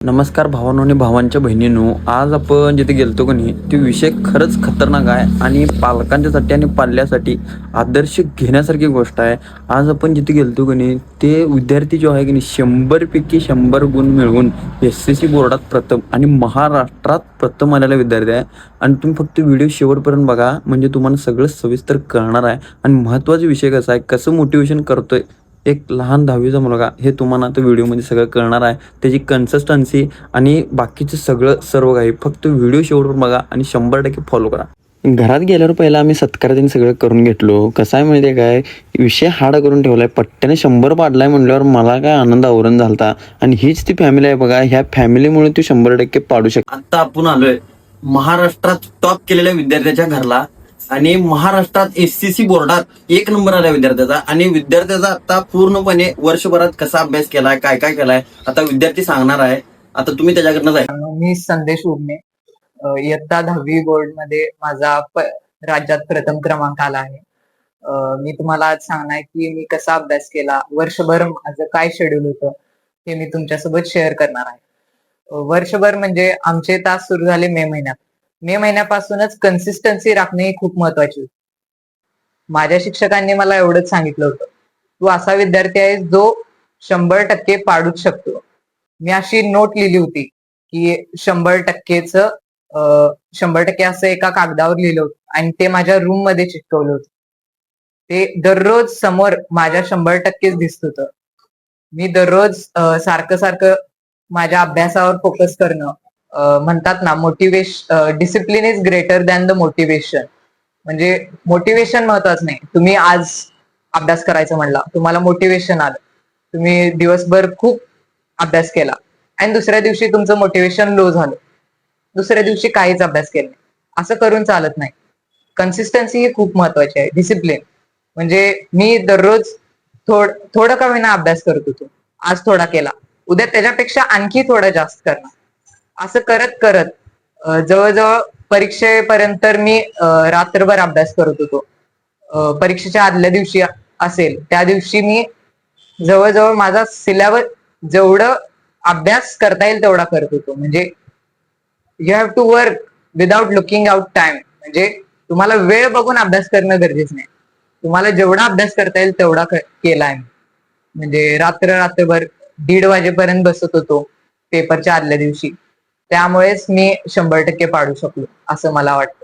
नमस्कार भावांनो आणि भावांच्या बहिणींनो. आज आपण जिथे गेलतो की नाही तो विषय खरंच खतरनाक आहे आणि पालकांच्यासाठी आणि पाल्यासाठी आदर्श घेण्यासारखी गोष्ट आहे. आज आपण जिथे गेलतो की नाही ते विद्यार्थी जो आहे की नाही 100पैकी 100 गुण मिळवून SSC बोर्डात प्रथम आणि महाराष्ट्रात प्रथम आलेला विद्यार्थी आहे. आणि तुम्ही फक्त व्हिडिओ शेवटपर्यंत बघा म्हणजे तुम्हाला सगळं सविस्तर कळणार आहे. आणि महत्त्वाचा विषय कसा आहे, कसं मोटिवेशन करतोय एक लहान 10वीचा मुलगा हे तुम्हाला आता व्हिडिओमध्ये सगळं कळणार आहे. त्याची कन्सिस्टन्सी आणि बाकीचं सगळं सर्व काही फक्त व्हिडिओ शेवटवर बघा आणि 100% फॉलो करा. घरात गेल्यावर पहिला आम्ही सत्कार सगळं करून घेतलो. कसं आहे माहिती आहे काय, विषय हार्ड करून ठेवलाय. पट्ट्याने 100 पाडलाय म्हणल्यावर मला काय आनंद आवरण झालता. आणि हीच ती फॅमिली आहे बघा. ह्या फॅमिलीमुळे ती 100% पाडू शकतो. आता आपण आलोय महाराष्ट्रात टॉप केलेल्या विद्यार्थ्याच्या घरला आणि महाराष्ट्रात SCC बोर्डात 1 नंबर आला विद्यार्थ्याचा. आणि विद्यार्थ्याचा आता पूर्णपणे वर्षभरात कसा अभ्यास केलाय, काय काय केलाय आता विद्यार्थी सांगणार आहे. आता तुम्ही त्याच्याकडनं जाय. मी संदेश उर्मे, इयत्ता 10वी बोर्ड मध्ये माझा राज्यात प्रथम क्रमांक आला आहे. मी तुम्हाला आज सांगणार की मी कसा अभ्यास केला, वर्षभर माझं काय शेड्यूल होतं हे मी तुमच्यासोबत शेअर करणार आहे. वर्षभर म्हणजे आमचे तास सुरू झाले मे महिन्यापासूनच कन्सिस्टन्सी राखणे ही खूप महत्वाची होती. माझ्या शिक्षकांनी मला एवढंच सांगितलं होतं, तू असा विद्यार्थी आहेस जो 100% पाडूच शकतो. मी अशी नोट लिहिली होती की 100%च 100% असं एका कागदावर लिहिलं होतं आणि ते माझ्या रूम मध्ये चिटकवलं होतं. ते दररोज समोर माझ्या 100%च दिसत होतं. मी दररोज सारखं सारखं माझ्या अभ्यासावर फोकस करणं, म्हणतात ना discipline is greater than the motivation. म्हणजे मोटिवेशन महत्वाचं नाही. तुम्ही आज अभ्यास करायचं म्हणला, तुम्हाला मोटिवेशन आलं, तुम्ही दिवसभर खूप अभ्यास केला आणि दुसऱ्या दिवशी तुमचं मोटिवेशन लो झालं, दुसऱ्या दिवशी काहीच अभ्यास केला नाही, असं करून चालत नाही. कन्सिस्टन्सी ही खूप महत्वाची आहे. डिसिप्लिन म्हणजे मी दररोज थोडं का होईना अभ्यास करत होतो. आज थोडा केला, उद्या त्याच्यापेक्षा आणखी थोडा जास्त करणार. असं करत करत जवळजवळ परीक्षेपर्यंत मी रात्रभर अभ्यास करत होतो. परीक्षेच्या आदल्या दिवशी असेल त्या दिवशी मी जवळजवळ माझा सिलेबस जेवढं अभ्यास करता येईल तेवढा करत होतो. म्हणजे you have to work without looking out time. म्हणजे तुम्हाला वेळ बघून अभ्यास करणं गरजेचं नाही. तुम्हाला जेवढा अभ्यास करता येईल तेवढा केलाय. म्हणजे रात्रभर 1:30 वाजेपर्यंत बसत होतो पेपरच्या आदल्या दिवशी. त्यामुळेच मी 100% पाडू शकलो असं मला वाटतं.